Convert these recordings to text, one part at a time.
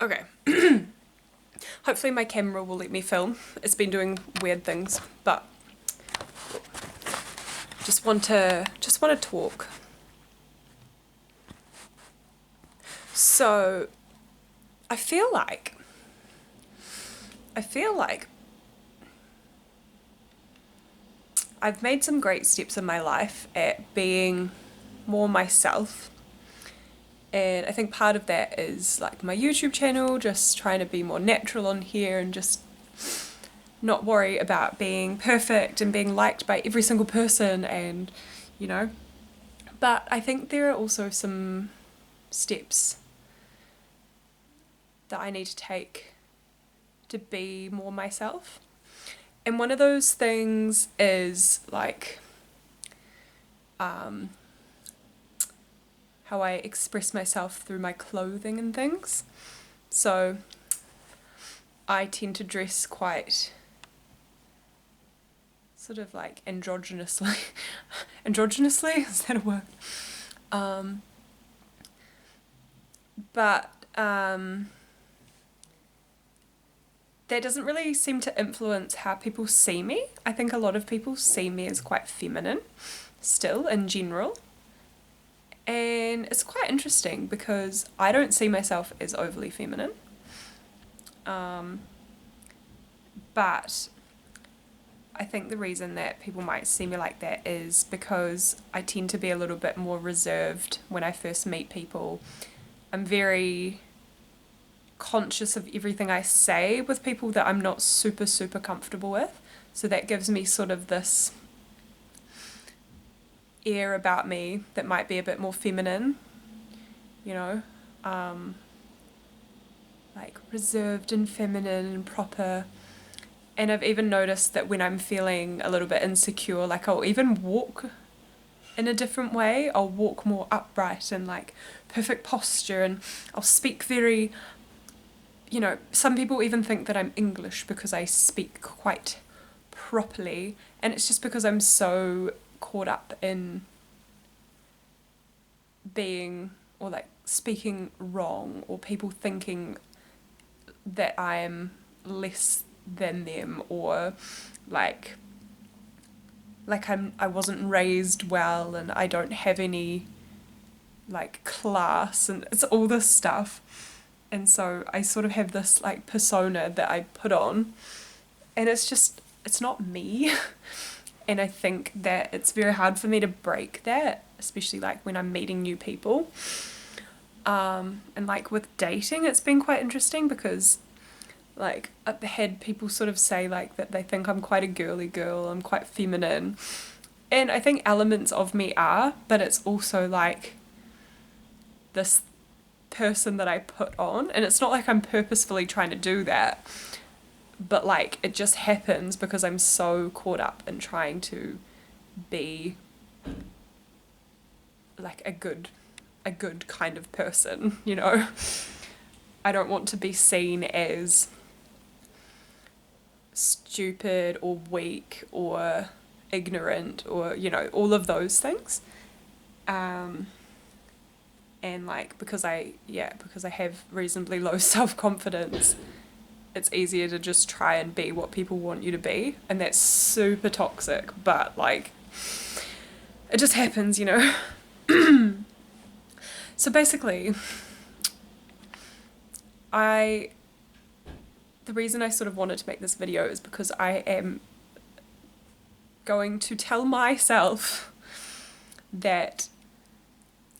Okay. Hopefully my camera will let me film. It's been doing weird things, but just want to talk. So, I feel like I feel like I've made some great steps in my life at being more myself. And I think part of that is like my YouTube channel, just trying to be more natural on here and just not worry about being perfect and being liked by every single person and, you know. But I think there are also some steps that I need to take to be more myself. And one of those things is like um, how I express myself through my clothing and things. So I tend to dress quite sort of like androgynously. Androgynously? Is that a word? Um, but that doesn't really seem to influence how people see me. I think a lot of people see me as quite feminine still in general. And it's quite interesting because I don't see myself as overly feminine. Um, but I think the reason that people might see me like that is because I tend to be a little bit more reserved when I first meet people. I'm very conscious of everything I say with people that I'm not super comfortable with. So that gives me sort of this air about me that might be a bit more feminine, you know, um, like reserved and feminine and proper. And I've even noticed that when I'm feeling a little bit insecure, like I'll even walk in a different way. I'll walk more upright and like perfect posture, and I'll speak very, you know, some people even think that I'm English because I speak quite properly, and it's just because I'm so caught up in being or like speaking wrong or people thinking that I am less than them or like I wasn't raised well and I don't have any like class and it's all this stuff. And so I sort of have this like persona that I put on, and it's not me. And I think that it's very hard for me to break that, especially like when I'm meeting new people. And like with dating, it's been quite interesting because like at the head people sort of say like that they think I'm quite a girly girl, I'm quite feminine. And I think elements of me are, but it's also like this person that I put on, and it's not like I'm purposefully trying to do that, but like it just happens because I'm so caught up in trying to be like a good kind of person, you know. I don't want to be seen as stupid or weak or ignorant or, you know, all of those things. Um, and like because I have reasonably low self-confidence, it's easier to just try and be what people want you to be, and that's super toxic, but like it just happens, you know. So basically, I the reason I sort of wanted to make this video is because I am going to tell myself that,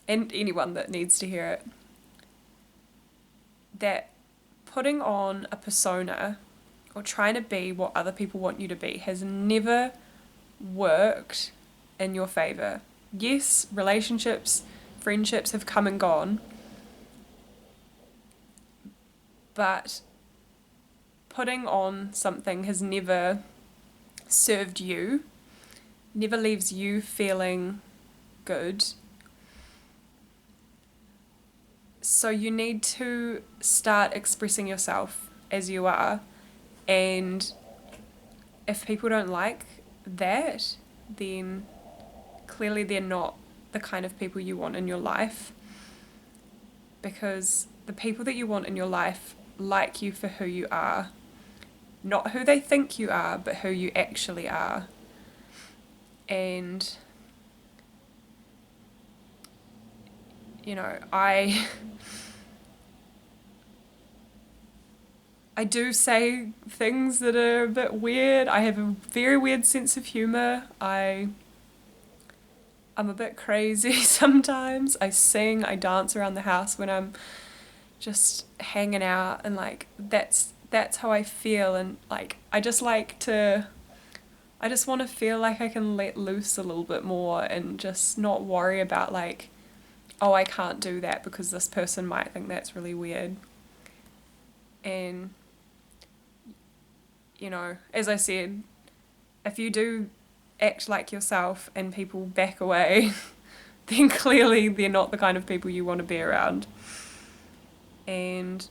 and anyone that needs to hear it, that putting on a persona or trying to be what other people want you to be has never worked in your favor. Yes, relationships, friendships have come and gone, but putting on something has never served you, never leaves you feeling good. So you need to start expressing yourself as you are, and if people don't like that, then clearly they're not the kind of people you want in your life, because the people that you want in your life like you for who you are. Not who they think you are, but who you actually are. And, you know, I do say things that are a bit weird. I have a very weird sense of humor. I'm a bit crazy sometimes. I sing, I dance around the house when I'm just hanging out, and like that's how I feel. And like I just want to feel like I can let loose a little bit more and just not worry about like, oh, I can't do that because this person might think that's really weird. And you know, as I said, if you do act like yourself and people back away, then clearly they're not the kind of people you want to be around. And,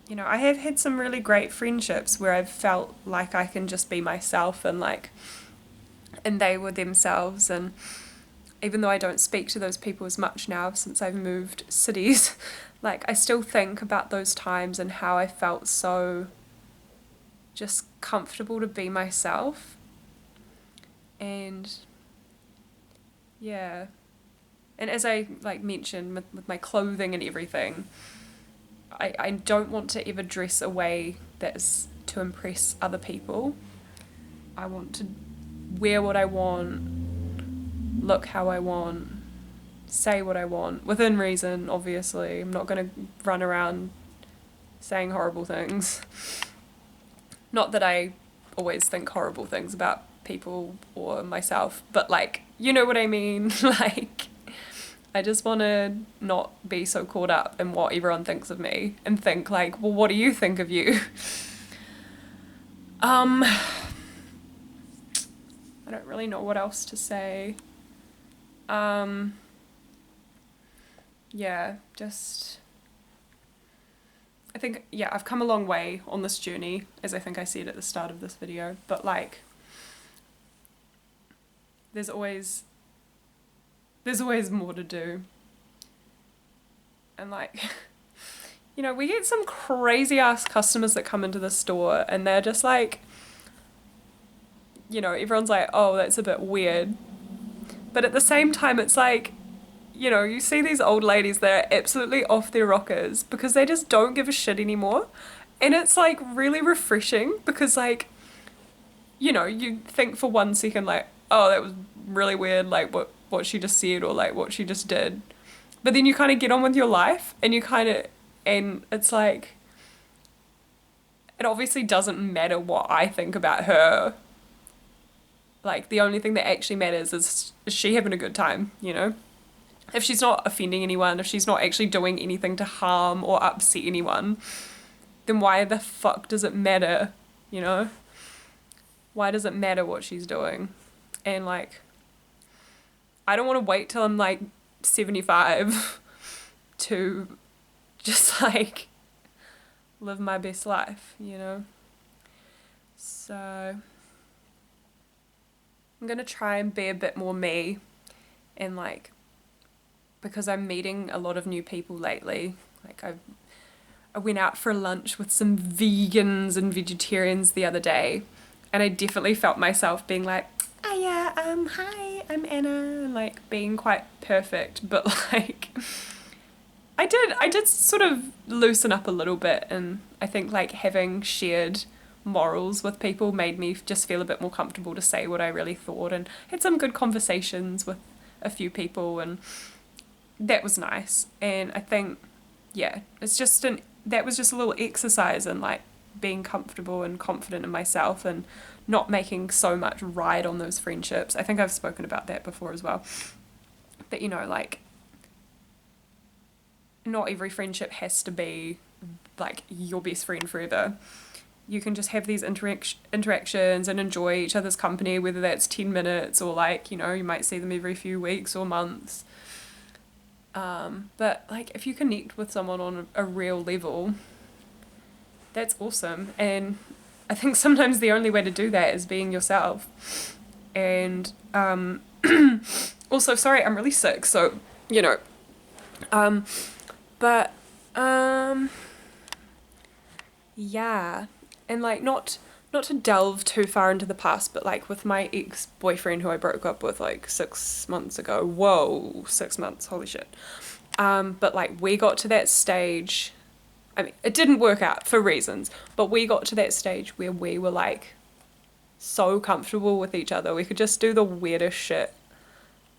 you know, I have had some really great friendships where I've felt like I can just be myself, and they were themselves. And even though I don't speak to those people as much now since I've moved cities, like I still think about those times and how I felt so just comfortable to be myself. And yeah, and as I like mentioned with my clothing and everything, I don't want to ever dress a way that's to impress other people. I want to wear what I want, look how I want, say what I want, within reason, obviously. I'm not going to run around saying horrible things. Not that I always think horrible things about people or myself, but like, you know what I mean? Like, I just want to not be so caught up in what everyone thinks of me and think like, well, what do you think of you? I don't really know what else to say. Yeah, just I think, yeah, I've come a long way on this journey, as I think I said at the start of this video, but like, there's always more to do. And like, you know, we get some crazy ass customers that come into the store and they're just like, you know, everyone's like, oh, that's a bit weird. But at the same time, it's like, you know, you see these old ladies that are absolutely off their rockers because they just don't give a shit anymore. And it's like really refreshing because like, you know, you think for 1 second like, oh, that was really weird, like what she just said or like what she just did. But then you kind of get on with your life and and it's like, it obviously doesn't matter what I think about her. Like the only thing that actually matters is she having a good time, you know? If she's not offending anyone, if she's not actually doing anything to harm or upset anyone, then why the fuck does it matter, you know? Why does it matter what she's doing? And like, I don't want to wait till I'm like 75 to just like live my best life, you know? So I'm gonna try and be a bit more me, and like, because I'm meeting a lot of new people lately. Like I went out for lunch with some vegans and vegetarians the other day, and I definitely felt myself being like, oh yeah, hi, I'm Anna, and like being quite perfect, but like I did sort of loosen up a little bit, and I think like having shared morals with people made me just feel a bit more comfortable to say what I really thought, and had some good conversations with a few people, and that was nice. And I think, yeah, that was just a little exercise in like being comfortable and confident in myself and not making so much ride on those friendships. I think I've spoken about that before as well. But you know, like, not every friendship has to be like your best friend forever. You can just have these interactions and enjoy each other's company, whether that's 10 minutes or like, you know, you might see them every few weeks or months. But like if you connect with someone on a real level, that's awesome. And I think sometimes the only way to do that is being yourself. And also, sorry, I'm really sick, so, you know. But Um, yeah. And like not to delve too far into the past, but like with my ex-boyfriend who I broke up with like 6 months ago. Whoa, 6 months, holy shit. But like we got to that stage. I mean, it didn't work out for reasons, but we got to that stage where we were like so comfortable with each other. We could just do the weirdest shit.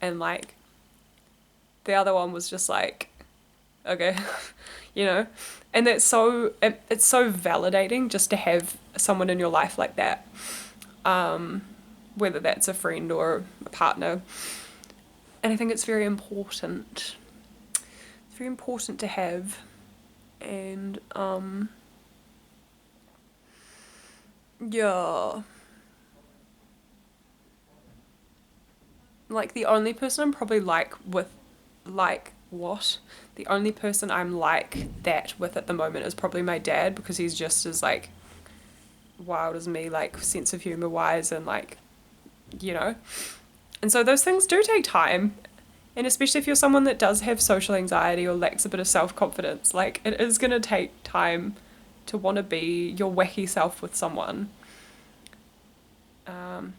And like the other one was just like, okay, you know? And it's so validating just to have someone in your life like that. Whether that's a friend or a partner. And I think it's very important. It's very important to have. And yeah. Like the only person I'm probably like with like what? The only person I'm like that with at the moment is probably my dad, because he's just as like wild as me, like sense of humor wise, and like, you know. And so those things do take time. And especially if you're someone that does have social anxiety or lacks a bit of self confidence, like it is going to take time to want to be your wacky self with someone. Um,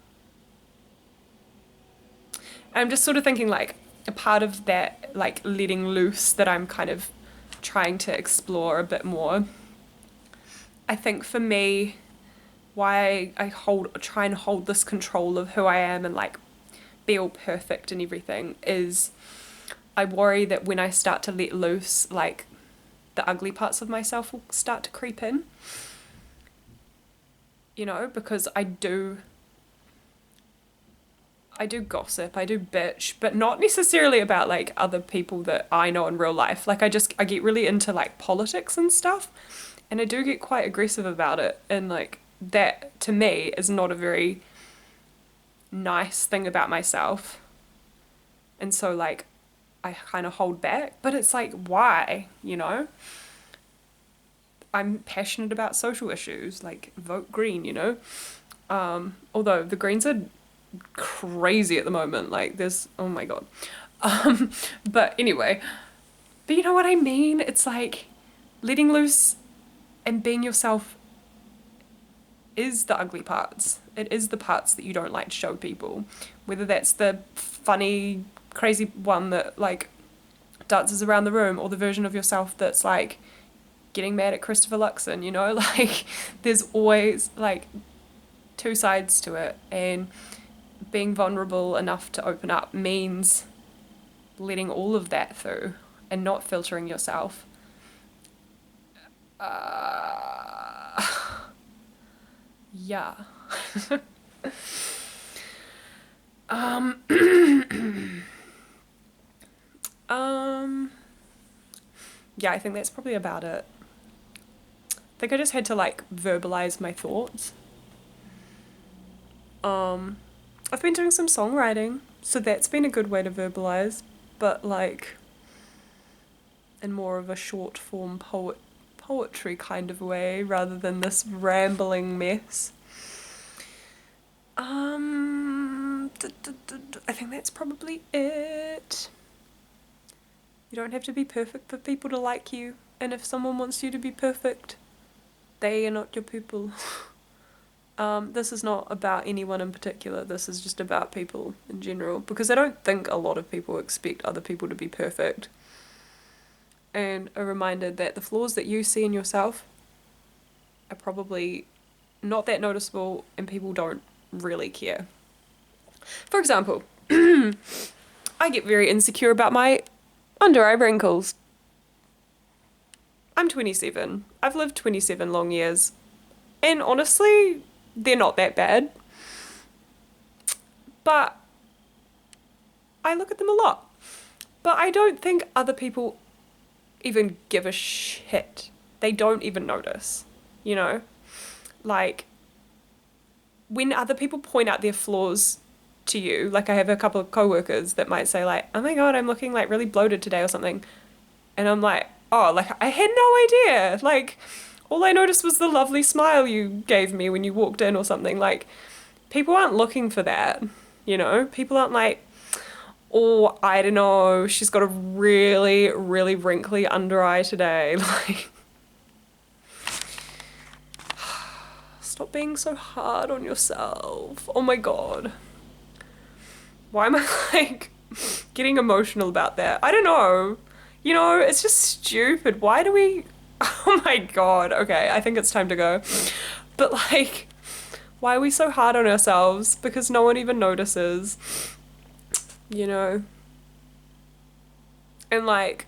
I'm just sort of thinking like a part of that, like letting loose, that I'm kind of trying to explore a bit more. I think for me, why I try and hold this control of who I am and like be all perfect and everything is I worry that when I start to let loose, like the ugly parts of myself will start to creep in, you know, because I do gossip, I do bitch, but not necessarily about like other people that I know in real life. Like I get really into like politics and stuff, and I do get quite aggressive about it, and like that to me is not a very nice thing about myself. And so like I kind of hold back, but it's like why, you know? I'm passionate about social issues, like vote green, you know? Although the Greens are crazy at the moment. Like there's oh my god. Um, but anyway, but you know what I mean? It's like letting loose and being yourself is the ugly parts. It is the parts that you don't like to show people. Whether that's the funny, crazy one that like dances around the room, or the version of yourself that's like getting mad at Christopher Luxon, you know? Like there's always like two sides to it, and being vulnerable enough to open up means letting all of that through and not filtering yourself. Uh, yeah. um, um, yeah, I think that's probably about it. I think I just had to like verbalize my thoughts. Um, I've been doing some songwriting, so that's been a good way to verbalize, but like in more of a short form poetry kind of way rather than this rambling mess. I think that's probably it. You don't have to be perfect for people to like you, and if someone wants you to be perfect, they are not your people. This is not about anyone in particular, this is just about people in general, because I don't think a lot of people expect other people to be perfect. And a reminder that the flaws that you see in yourself are probably not that noticeable, and people don't really care. For example, I get very insecure about my under eye wrinkles. I'm 27. I've lived 27 long years. And honestly, they're not that bad. But I look at them a lot. But I don't think other people even give a shit. They don't even notice, you know? Like, when other people point out their flaws to you, like I have a couple of coworkers that might say like, oh my god, I'm looking like really bloated today or something. And I'm like, oh, like I had no idea. Like, all I noticed was the lovely smile you gave me when you walked in or something. Like, people aren't looking for that, you know? People aren't like, Or I don't know, she's got a really, really wrinkly under eye today. Like, stop being so hard on yourself. Oh my God. Why am I like getting emotional about that? I don't know. You know, it's just stupid. Why do we... Oh my God. Okay, I think it's time to go. But like, why are we so hard on ourselves? Because no one even notices, you know? And like,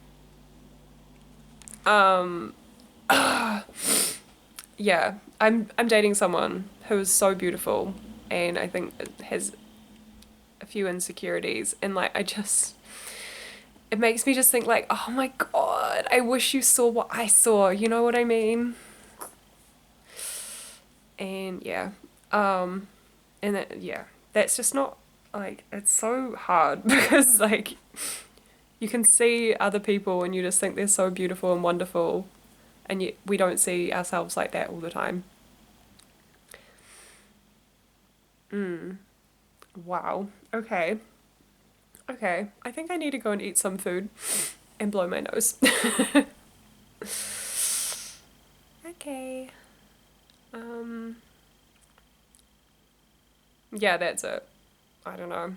um, yeah, I'm dating someone who is so beautiful and I think it has a few insecurities and like I just it makes me just think like, oh my God, I wish you saw what I saw, you know what I mean? And yeah. Um and that, yeah, that's just not like it's so hard because like you can see other people and you just think they're so beautiful and wonderful and yet we don't see ourselves like that all the time. Wow. Okay. Okay. I think I need to go and eat some food and blow my nose. Okay. Um yeah, that's it. I don't know.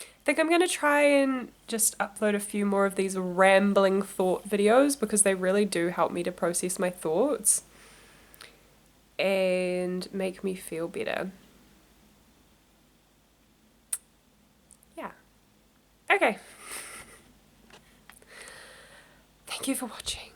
I think I'm gonna try and just upload a few more of these rambling thought videos because they really do help me to process my thoughts and make me feel better. Yeah. Okay. Thank you for watching.